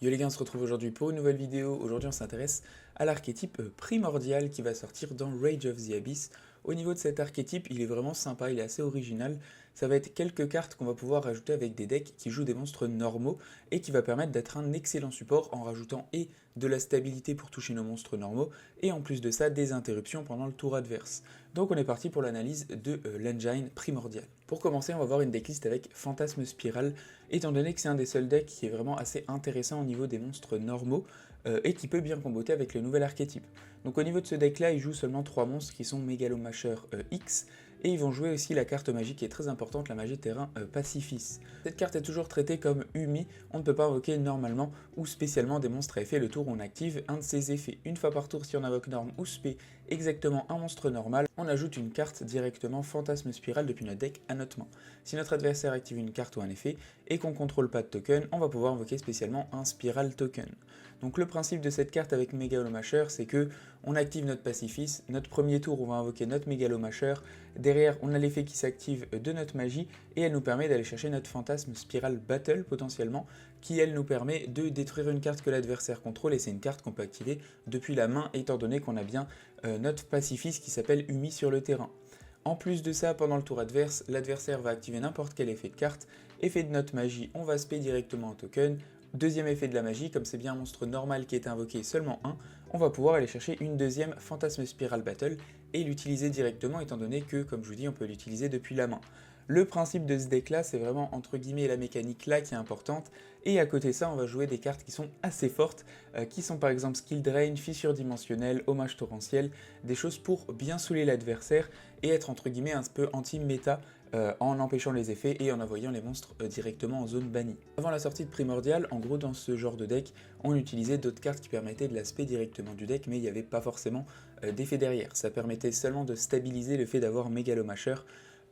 Yo les gars, on se retrouve aujourd'hui pour une nouvelle vidéo. Aujourd'hui on s'intéresse à l'archétype primordial qui va sortir dans Rage of the Abyss. Au niveau de cet archétype, il est vraiment sympa, il est assez original. Ça va être quelques cartes qu'on va pouvoir rajouter avec des decks qui jouent des monstres normaux et qui va permettre d'être un excellent support en rajoutant et de la stabilité pour toucher nos monstres normaux et en plus de ça des interruptions pendant le tour adverse. Donc on est parti pour l'analyse de l'engine primordial. Pour commencer, on va voir une decklist avec Fantasme Spirale, étant donné que c'est un des seuls decks qui est vraiment assez intéressant au niveau des monstres normaux et qui peut bien comboter avec le nouvel archétype. Donc au niveau de ce deck là, il joue seulement 3 monstres qui sont Megalomasher X, et ils vont jouer aussi la carte magique qui est très importante, la magie terrain Pacifis. Cette carte est toujours traitée comme Umi, on ne peut pas invoquer normalement ou spécialement des monstres à effet le tour où on active un de ses effets. Une fois par tour, si on invoque norme ou spé exactement un monstre normal, on ajoute une carte directement Fantasme Spirale depuis notre deck à notre main. Si notre adversaire active une carte ou un effet et qu'on ne contrôle pas de token, on va pouvoir invoquer spécialement un Spiral Token. Donc le principe de cette carte avec Megalomasher, c'est que on active notre Pacifis, notre premier tour on va invoquer notre Megalomasher, derrière on a l'effet qui s'active de notre magie et elle nous permet d'aller chercher notre Fantasme Spiral Battle potentiellement, qui elle nous permet de détruire une carte que l'adversaire contrôle, et c'est une carte qu'on peut activer depuis la main étant donné qu'on a bien notre Pacifis qui s'appelle Umi sur le terrain. En plus de ça, pendant le tour adverse, l'adversaire va activer n'importe quel effet de carte, effet de notre magie, on va spé directement un token. Deuxième effet de la magie, comme c'est bien un monstre normal qui est invoqué seulement un, on va pouvoir aller chercher une deuxième Fantasme Spiral Battle et l'utiliser directement étant donné que, comme je vous dis, on peut l'utiliser depuis la main. Le principe de ce deck là, c'est vraiment entre guillemets la mécanique là qui est importante, et à côté de ça on va jouer des cartes qui sont assez fortes, qui sont par exemple Skill Drain, Fissure Dimensionnelle, Hommage Torrentiel, des choses pour bien saouler l'adversaire et être entre guillemets un peu anti-méta en empêchant les effets et en envoyant les monstres directement en zone bannie. Avant la sortie de Primordial, en gros dans ce genre de deck, on utilisait d'autres cartes qui permettaient de l'aspect directement du deck, mais il n'y avait pas forcément d'effet derrière. Ça permettait seulement de stabiliser le fait d'avoir Megalomasher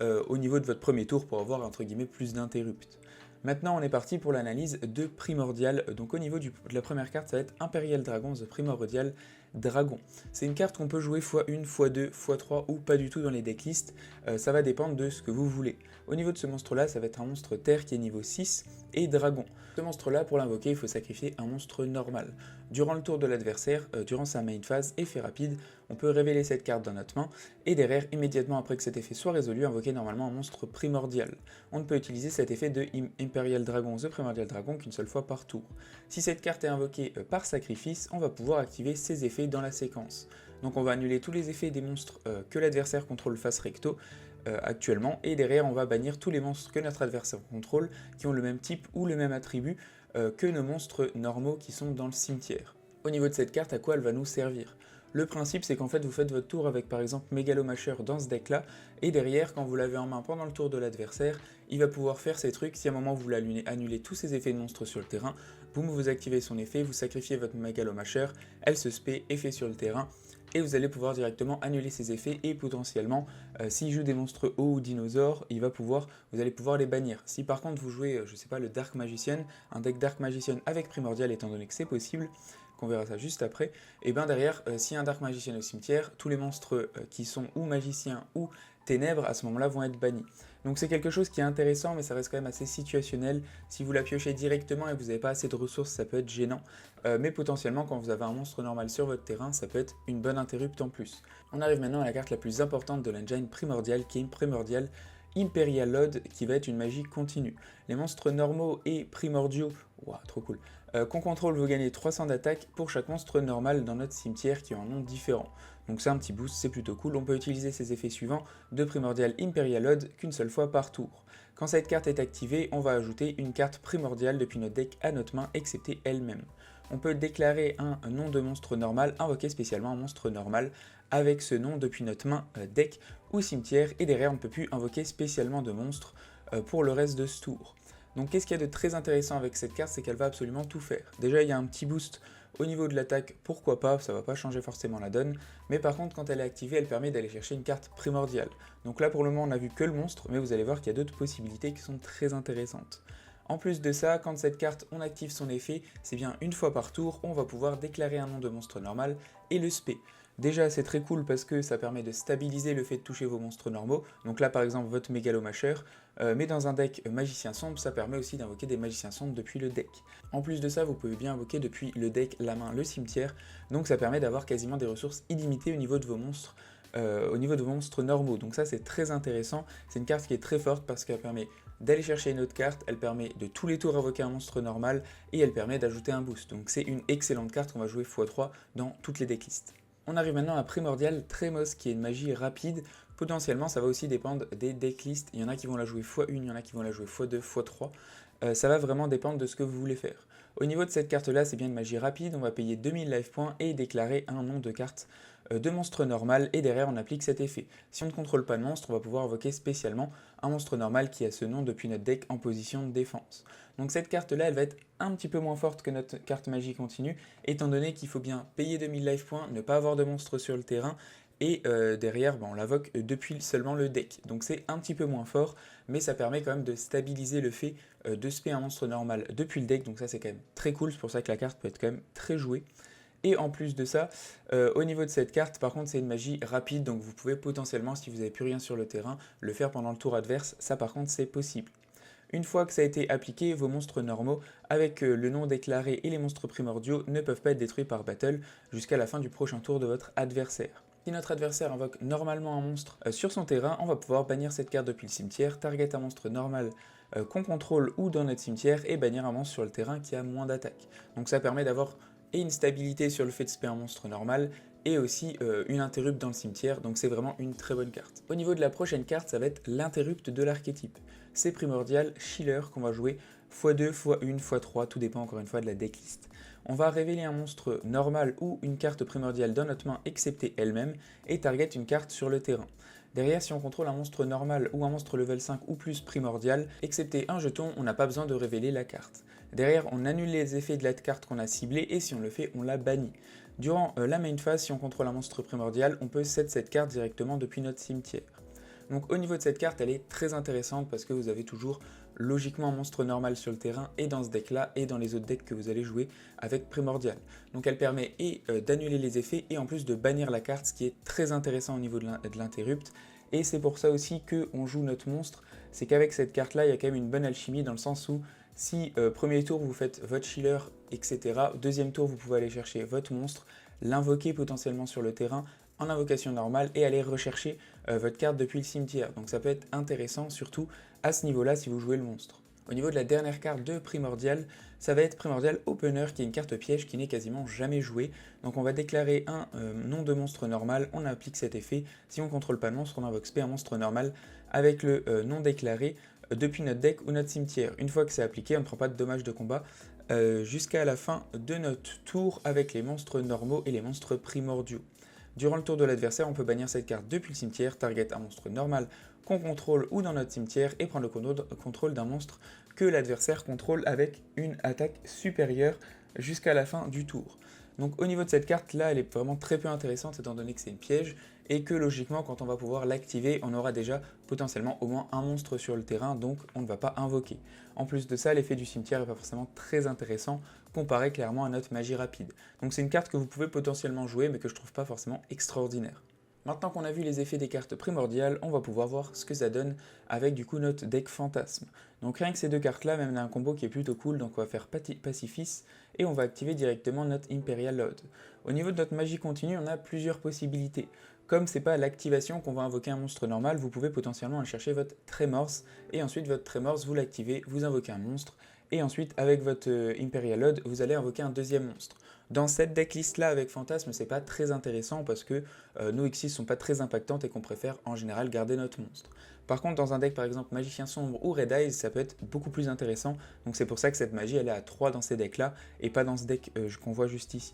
au niveau de votre premier tour pour avoir entre guillemets plus d'interrupts. Maintenant on est parti pour l'analyse de Primordial. Donc au niveau de la première carte, ça va être Imperial Dragon, The Primordial Dragon. C'est une carte qu'on peut jouer x1, x2, x3 ou pas du tout dans les decklists, ça va dépendre de ce que vous voulez. Au niveau de ce monstre là, ça va être un monstre terre qui est niveau 6 et dragon. Ce monstre là, pour l'invoquer, il faut sacrifier un monstre normal. Durant le tour de l'adversaire, durant sa main phase, effet rapide, on peut révéler cette carte dans notre main et derrière, immédiatement après que cet effet soit résolu, invoquer normalement un monstre primordial. On ne peut utiliser cet effet de Imperial Dragon, The Primordial Dragon qu'une seule fois par tour. Si cette carte est invoquée par sacrifice, on va pouvoir activer ses effets dans la séquence. Donc on va annuler tous les effets des monstres que l'adversaire contrôle face recto actuellement, et derrière on va bannir tous les monstres que notre adversaire contrôle qui ont le même type ou le même attribut que nos monstres normaux qui sont dans le cimetière. Au niveau de cette carte, à quoi elle va nous servir? Le principe, c'est qu'en fait, vous faites votre tour avec par exemple Megalomasher dans ce deck-là, et derrière, quand vous l'avez en main pendant le tour de l'adversaire, il va pouvoir faire ces trucs. Si à un moment vous voulez annuler tous ces effets de monstres sur le terrain, boum, vous activez son effet, vous sacrifiez votre Megalomasher, elle se spé, effet sur le terrain, et vous allez pouvoir directement annuler ses effets et potentiellement, s'il joue des monstres hauts ou dinosaures, vous allez pouvoir les bannir. Si par contre vous jouez, je sais pas, le Dark Magician, un deck Dark Magician avec Primordial étant donné que c'est possible, qu'on verra ça juste après, et bien derrière, s'il y a un Dark Magician au cimetière, tous les monstres qui sont ou magiciens ou ténèbres à ce moment-là vont être bannis. Donc c'est quelque chose qui est intéressant, mais ça reste quand même assez situationnel. Si vous la piochez directement et que vous n'avez pas assez de ressources, ça peut être gênant. Mais potentiellement, quand vous avez un monstre normal sur votre terrain, ça peut être une bonne interrupte en plus. On arrive maintenant à la carte la plus importante de l'engine Primordial, qui est Primordial Imperial Load, qui va être une magie continue. Les monstres normaux et primordiaux, wow, trop cool, qu'on contrôle, vous gagnez 300 d'attaque pour chaque monstre normal dans notre cimetière qui a un nom différent. Donc c'est un petit boost, c'est plutôt cool. On peut utiliser ces effets suivants de Primordial Imperial Load qu'une seule fois par tour. Quand cette carte est activée, on va ajouter une carte primordiale depuis notre deck à notre main, excepté elle-même. On peut déclarer un nom de monstre normal, invoquer spécialement un monstre normal avec ce nom depuis notre main, deck ou cimetière, et derrière on ne peut plus invoquer spécialement de monstres pour le reste de ce tour. Donc qu'est-ce qu'il y a de très intéressant avec cette carte, c'est qu'elle va absolument tout faire. Déjà il y a un petit boost au niveau de l'attaque, pourquoi pas, ça va pas changer forcément la donne, mais par contre quand elle est activée, elle permet d'aller chercher une carte primordiale. Donc là pour le moment on a vu que le monstre, mais vous allez voir qu'il y a d'autres possibilités qui sont très intéressantes. En plus de ça, quand cette carte on active son effet, c'est bien une fois par tour, on va pouvoir déclarer un nom de monstre normal et le spé. Déjà, c'est très cool parce que ça permet de stabiliser le fait de toucher vos monstres normaux. Donc là, par exemple, votre mégalomacheur. Mais dans un deck magicien sombre, ça permet aussi d'invoquer des magiciens sombres depuis le deck. En plus de ça, vous pouvez bien invoquer depuis le deck, la main, le cimetière. Donc ça permet d'avoir quasiment des ressources illimitées au niveau de vos monstres. Normaux. Donc ça, c'est très intéressant. C'est une carte qui est très forte parce qu'elle permet d'aller chercher une autre carte, elle permet de tous les tours invoquer un monstre normal et elle permet d'ajouter un boost. Donc c'est une excellente carte qu'on va jouer x3 dans toutes les decklists. On arrive maintenant à Primordial Tremos qui est une magie rapide. Potentiellement ça va aussi dépendre des decklists. Il y en a qui vont la jouer x1, il y en a qui vont la jouer x2, x3. Ça va vraiment dépendre de ce que vous voulez faire. Au niveau de cette carte là, c'est bien une magie rapide, on va payer 2000 life points et déclarer un nom de carte de monstre normal et derrière on applique cet effet. Si on ne contrôle pas de monstre, on va pouvoir invoquer spécialement un monstre normal qui a ce nom depuis notre deck en position de défense. Donc cette carte là, elle va être un petit peu moins forte que notre carte magie continue, étant donné qu'il faut bien payer 2000 life points, ne pas avoir de monstre sur le terrain, et derrière on l'invoque depuis seulement le deck. Donc c'est un petit peu moins fort, mais ça permet quand même de stabiliser le fait de spé un monstre normal depuis le deck, donc ça c'est quand même très cool, c'est pour ça que la carte peut être quand même très jouée. Et en plus de ça, au niveau de cette carte, par contre, c'est une magie rapide, donc vous pouvez potentiellement, si vous n'avez plus rien sur le terrain, le faire pendant le tour adverse. Ça, par contre, c'est possible. Une fois que ça a été appliqué, vos monstres normaux, avec le nom déclaré et les monstres primordiaux, ne peuvent pas être détruits par battle jusqu'à la fin du prochain tour de votre adversaire. Si notre adversaire invoque normalement un monstre sur son terrain, on va pouvoir bannir cette carte depuis le cimetière, target un monstre normal qu'on contrôle ou dans notre cimetière, et bannir un monstre sur le terrain qui a moins d'attaque. Donc ça permet d'avoir et une stabilité sur le fait de spé un monstre normal, et aussi une interrupt dans le cimetière, donc c'est vraiment une très bonne carte. Au niveau de la prochaine carte, ça va être l'interrupt de l'archétype. C'est Primordial Chiller qu'on va jouer x2, x1, x3, tout dépend encore une fois de la decklist. On va révéler un monstre normal ou une carte primordiale dans notre main excepté elle-même, et target une carte sur le terrain. Derrière, si on contrôle un monstre normal ou un monstre level 5 ou plus primordial, excepté un jeton, on n'a pas besoin de révéler la carte. Derrière, on annule les effets de la carte qu'on a ciblée et si on le fait, on la bannit. Durant la main phase, si on contrôle un monstre primordial, on peut set cette carte directement depuis notre cimetière. Donc au niveau de cette carte, elle est très intéressante parce que vous avez toujours logiquement un monstre normal sur le terrain et dans ce deck là et dans les autres decks que vous allez jouer avec Primordial. Donc elle permet d'annuler les effets et en plus de bannir la carte, ce qui est très intéressant au niveau de l'interrupt. Et c'est pour ça aussi qu'on joue notre monstre, c'est qu'avec cette carte là, il y a quand même une bonne alchimie dans le sens où si premier tour vous faites votre chiller, etc. Deuxième tour vous pouvez aller chercher votre monstre, l'invoquer potentiellement sur le terrain en invocation normale et aller rechercher votre carte depuis le cimetière. Donc ça peut être intéressant surtout à ce niveau-là si vous jouez le monstre. Au niveau de la dernière carte de Primordial, ça va être Primordial Opener qui est une carte piège qui n'est quasiment jamais jouée. Donc on va déclarer un nom de monstre normal, on applique cet effet. Si on ne contrôle pas le monstre, on invoque spé un monstre normal avec le nom déclaré depuis notre deck ou notre cimetière. Une fois que c'est appliqué, on ne prend pas de dommages de combat jusqu'à la fin de notre tour avec les monstres normaux et les monstres primordiaux. Durant le tour de l'adversaire, on peut bannir cette carte depuis le cimetière, target un monstre normal qu'on contrôle ou dans notre cimetière et prendre le contrôle d'un monstre que l'adversaire contrôle avec une attaque supérieure jusqu'à la fin du tour. Donc au niveau de cette carte là, elle est vraiment très peu intéressante étant donné que c'est une piège et que logiquement quand on va pouvoir l'activer, on aura déjà potentiellement au moins un monstre sur le terrain, donc on ne va pas invoquer. En plus de ça, l'effet du cimetière n'est pas forcément très intéressant comparé clairement à notre magie rapide. Donc c'est une carte que vous pouvez potentiellement jouer mais que je trouve pas forcément extraordinaire. Maintenant qu'on a vu les effets des cartes primordiales, on va pouvoir voir ce que ça donne avec du coup notre deck fantasme. Donc rien que ces deux cartes là, même on a un combo qui est plutôt cool, donc on va faire Pacifis et on va activer directement notre Imperial Load. Au niveau de notre magie continue, on a plusieurs possibilités. Comme c'est pas à l'activation qu'on va invoquer un monstre normal, vous pouvez potentiellement aller chercher votre Tremors et ensuite votre Tremors vous l'activez, vous invoquez un monstre et ensuite avec votre Imperial Load, vous allez invoquer un deuxième monstre. Dans cette decklist là avec Fantasme, c'est pas très intéressant parce que nos X6 sont pas très impactantes et qu'on préfère en général garder notre monstre. Par contre, dans un deck par exemple Magicien Sombre ou Red Eyes, ça peut être beaucoup plus intéressant. Donc c'est pour ça que cette magie elle est à 3 dans ces decks là et pas dans ce deck qu'on voit juste ici.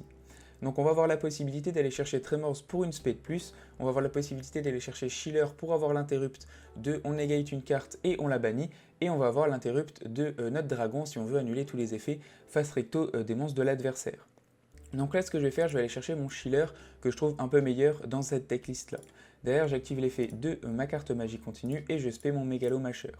Donc on va avoir la possibilité d'aller chercher Tremors pour une spé de plus, on va avoir la possibilité d'aller chercher Chiller pour avoir l'interrupt de on negate une carte et on la bannit, et on va avoir l'interrupt de notre dragon si on veut annuler tous les effets face recto des monstres de l'adversaire. Donc là ce que je vais faire, je vais aller chercher mon Chiller que je trouve un peu meilleur dans cette decklist là. Derrière j'active l'effet de ma carte magie continue et je spé mon Mégalo Masher.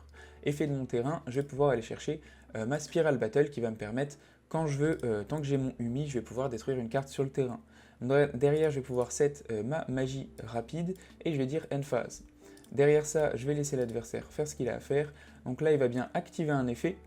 Effet de mon terrain, je vais pouvoir aller chercher ma Spiral Battle qui va me permettre quand je veux, tant que j'ai mon Umi, je vais pouvoir détruire une carte sur le terrain. Derrière, je vais pouvoir set ma magie rapide et je vais dire end phase. Derrière ça, je vais laisser l'adversaire faire ce qu'il a à faire. Donc là, il va bien activer un effet.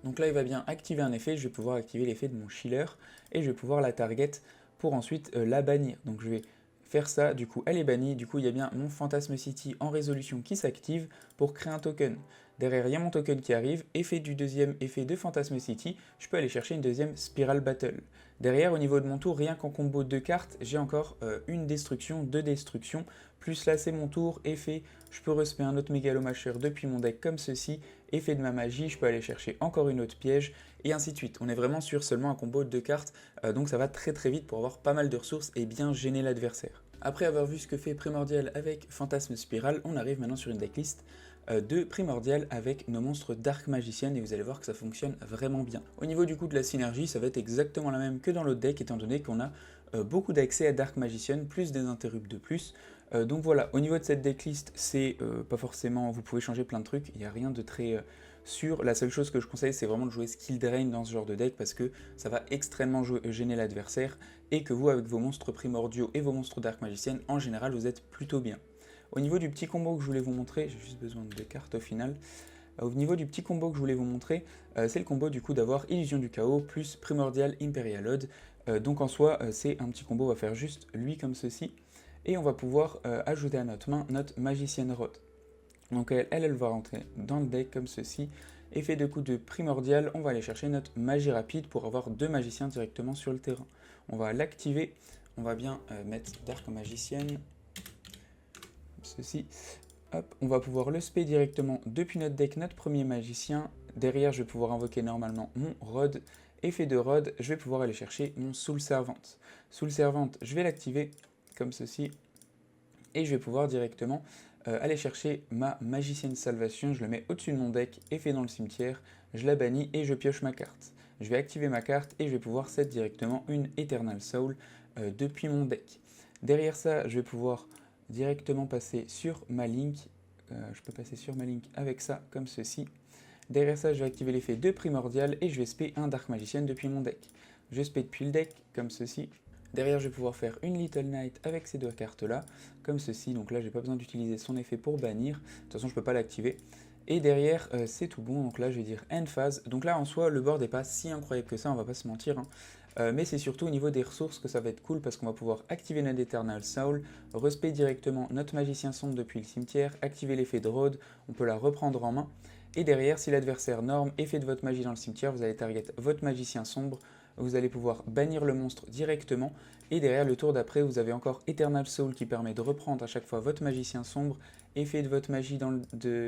Je vais pouvoir activer l'effet de mon Chiller et je vais pouvoir la target pour ensuite la bannir. Donc je vais faire ça, du coup elle est bannie, du coup il y a bien mon Phantasme City en résolution qui s'active pour créer un token. Derrière il y a mon token qui arrive, effet du deuxième effet de Phantasme City, je peux aller chercher une deuxième Spiral Battle. Derrière au niveau de mon tour, rien qu'en combo de cartes, j'ai encore une destruction, deux destructions, plus là c'est mon tour, effet, je peux respect un autre Mégalomasher depuis mon deck comme ceci, effet de ma magie, je peux aller chercher encore une autre piège, et ainsi de suite. On est vraiment sur seulement un combo de 2 cartes, donc ça va très très vite pour avoir pas mal de ressources et bien gêner l'adversaire. Après avoir vu ce que fait Primordial avec Phantasme Spiral, on arrive maintenant sur une decklist de Primordial avec nos monstres Dark Magician et vous allez voir que ça fonctionne vraiment bien. Au niveau du coup de la synergie, ça va être exactement la même que dans l'autre deck étant donné qu'on a beaucoup d'accès à Dark Magician, plus des interrupts de plus. Donc voilà, au niveau de cette decklist, c'est pas forcément, vous pouvez changer plein de trucs, il n'y a rien de très sûr. La seule chose que je conseille, c'est vraiment de jouer Skill Drain dans ce genre de deck parce que ça va extrêmement gêner l'adversaire et que vous, avec vos monstres primordiaux et vos monstres Dark Magician, en général, vous êtes plutôt bien. Au niveau du petit combo que je voulais vous montrer, j'ai juste besoin de 2 cartes au final. Au niveau du petit combo que je voulais vous montrer, c'est le combo du coup d'avoir Illusion du Chaos plus Primordial Imperial Odd. Donc en soi, c'est un petit combo, on va faire juste lui comme ceci. Et on va pouvoir ajouter à notre main notre Magicienne Rod. Donc elle va rentrer dans le deck comme ceci. Effet de coup de Primordial, on va aller chercher notre magie rapide pour avoir 2 magiciens directement sur le terrain. On va l'activer, on va bien mettre Dark Magicienne, comme ceci. Hop, on va pouvoir le spé directement depuis notre deck, notre premier magicien. Derrière, je vais pouvoir invoquer normalement mon Rod. Effet de Rod, je vais pouvoir aller chercher mon Soul Servante. Soul Servante, je vais l'activer comme ceci. Et je vais pouvoir directement aller chercher ma Magicienne Salvation. Je le mets au-dessus de mon deck, effet dans le cimetière. Je la bannis et je pioche ma carte. Je vais activer ma carte et je vais pouvoir set directement une Eternal Soul depuis mon deck. Derrière ça, je vais pouvoir directement passer sur ma Link. Je peux passer sur ma Link avec ça, comme ceci. Derrière ça, je vais activer l'effet de Primordial et je vais spé un Dark Magician depuis mon deck. Je spé depuis le deck, comme ceci. Derrière, je vais pouvoir faire une Little Knight avec ces 2 cartes-là, comme ceci. Donc là, j'ai pas besoin d'utiliser son effet pour bannir. De toute façon, je peux pas l'activer. Et derrière, c'est tout bon. Donc là, je vais dire End Phase. Donc là, en soi, le board n'est pas si incroyable que ça, on va pas se mentir, hein. Mais c'est surtout au niveau des ressources que ça va être cool parce qu'on va pouvoir activer notre Eternal Soul, respect directement notre Magicien Sombre depuis le cimetière, activer l'effet de Rod, on peut la reprendre en main. Et derrière, si l'adversaire norme et fait de votre magie dans le cimetière, vous allez target votre Magicien Sombre, vous allez pouvoir bannir le monstre directement. Et derrière, le tour d'après, vous avez encore Eternal Soul qui permet de reprendre à chaque fois votre Magicien Sombre. Effet de votre magie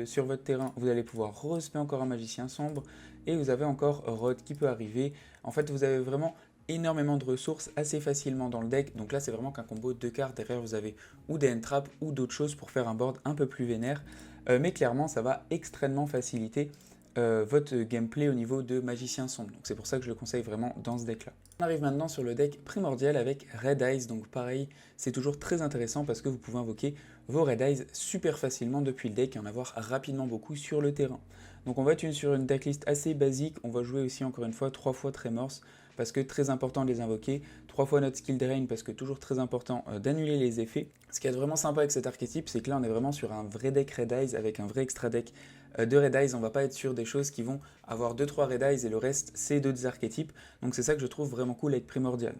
sur votre terrain, vous allez pouvoir respect encore un Magicien Sombre. Et vous avez encore Rod qui peut arriver. En fait, vous avez vraiment énormément de ressources assez facilement dans le deck. Donc là, c'est vraiment qu'un combo de 2 cartes. Derrière, vous avez ou des end-traps ou d'autres choses pour faire un board un peu plus vénère. Mais clairement, ça va extrêmement faciliter votre gameplay au niveau de Magicien Sombre. Donc c'est pour ça que je le conseille vraiment dans ce deck-là. On arrive maintenant sur le deck Primordial avec Red Eyes. Donc pareil, c'est toujours très intéressant parce que vous pouvez invoquer vos Red Eyes super facilement depuis le deck et en avoir rapidement beaucoup sur le terrain. Donc on va être sur une decklist assez basique. On va jouer aussi encore une fois 3 fois Tremors parce que très important de les invoquer, 3 fois notre Skill Drain parce que toujours très important d'annuler les effets. Ce qui est vraiment sympa avec cet archétype, c'est que là on est vraiment sur un vrai deck Red Eyes avec un vrai extra deck de Red Eyes. On va pas être sur des choses qui vont avoir 2-3 Red Eyes et le reste c'est d'autres archétypes. Donc c'est ça que je trouve vraiment cool avec Primordial.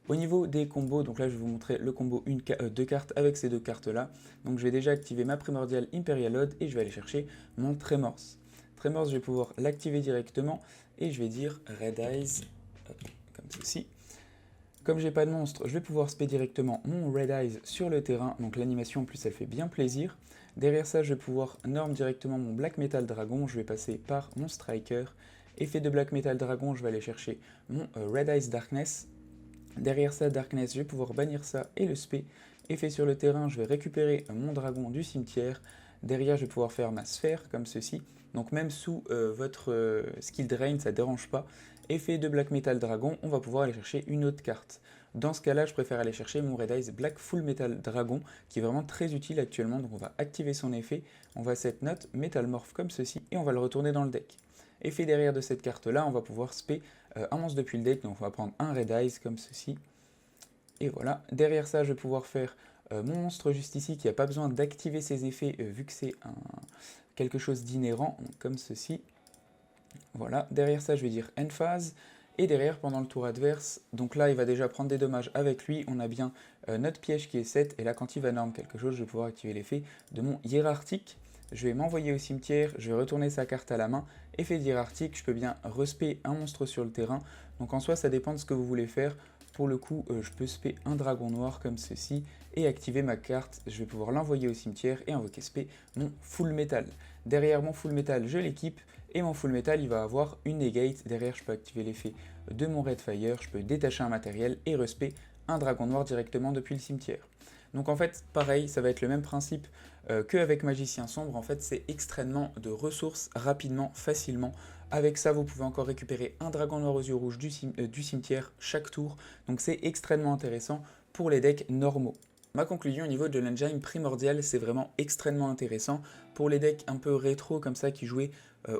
Au niveau des combos, donc là je vais vous montrer le combo 2 cartes avec ces 2 cartes là. Donc je vais déjà activer ma Primordial Imperial Odd et je vais aller chercher mon Tremors. Tremors, je vais pouvoir l'activer directement et je vais dire Red Eyes, comme ceci. Comme j'ai pas de monstre, je vais pouvoir spé directement mon Red Eyes sur le terrain, donc l'animation en plus elle fait bien plaisir. Derrière ça, je vais pouvoir norm directement mon Black Metal Dragon, je vais passer par mon Striker. Effet de Black Metal Dragon, je vais aller chercher mon Red Eyes Darkness. Derrière ça, Darkness, je vais pouvoir bannir ça et le spé. Effet sur le terrain, je vais récupérer mon dragon du cimetière. Derrière, je vais pouvoir faire ma sphère, comme ceci. Donc même sous votre skill drain, ça ne dérange pas. Effet de Black Metal Dragon, on va pouvoir aller chercher une autre carte. Dans ce cas-là, je préfère aller chercher mon Red Eyes Black Full Metal Dragon, qui est vraiment très utile actuellement. Donc on va activer son effet, on va set notre Metal Morph comme ceci, et on va le retourner dans le deck. Effet derrière de cette carte-là, on va pouvoir spé un monstre depuis le deck, donc on va prendre un Red Eyes comme ceci. Et voilà, derrière ça je vais pouvoir faire mon monstre juste ici qui n'a pas besoin d'activer ses effets vu que c'est quelque chose d'inhérent, comme ceci. Voilà, derrière ça je vais dire End Phase. Et derrière, pendant le tour adverse, donc là il va déjà prendre des dommages avec lui, on a bien notre piège qui est 7, et là quand il va norme quelque chose, je vais pouvoir activer l'effet de mon hiérarchique. Je vais m'envoyer au cimetière, je vais retourner sa carte à la main, effet hiérarchique, je peux bien respect un monstre sur le terrain, donc en soi ça dépend de ce que vous voulez faire. Pour le coup, je peux spé un dragon noir comme ceci, et activer ma carte, je vais pouvoir l'envoyer au cimetière et invoquer spé mon full metal. Derrière mon full metal, je l'équipe, et mon full metal il va avoir une negate, derrière je peux activer l'effet de mon red fire, je peux détacher un matériel et respect un dragon noir directement depuis le cimetière. Donc en fait pareil, ça va être le même principe qu'avec magicien sombre, en fait c'est extrêmement de ressources rapidement, facilement. Avec ça vous pouvez encore récupérer un dragon noir aux yeux rouges du cimetière chaque tour, donc c'est extrêmement intéressant pour les decks normaux. Ma conclusion au niveau de l'engine primordial, c'est vraiment extrêmement intéressant. Pour les decks un peu rétro comme ça qui jouaient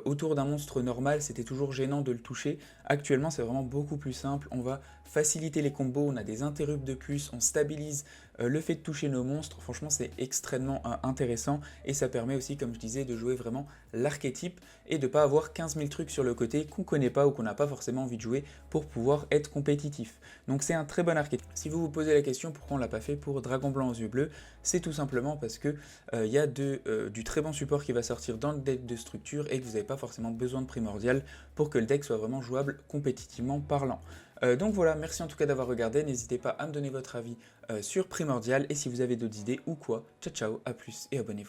autour d'un monstre normal, c'était toujours gênant de le toucher. Actuellement, c'est vraiment beaucoup plus simple. On va faciliter les combos, on a des interrupts de plus, on stabilise le fait de toucher nos monstres. Franchement, c'est extrêmement intéressant et ça permet aussi, comme je disais, de jouer vraiment l'archétype et de ne pas avoir 15 000 trucs sur le côté qu'on ne connaît pas ou qu'on n'a pas forcément envie de jouer pour pouvoir être compétitif. Donc c'est un très bon archétype. Si vous vous posez la question pourquoi on ne l'a pas fait pour Dragon Blanc aux yeux bleus, c'est tout simplement parce que y a du très bon support qui va sortir dans le deck de structure et que vous n'avez pas forcément besoin de primordial pour que le deck soit vraiment jouable compétitivement parlant. Donc voilà, merci en tout cas d'avoir regardé, n'hésitez pas à me donner votre avis sur primordial et si vous avez d'autres idées ou quoi, ciao ciao, à plus et abonnez-vous.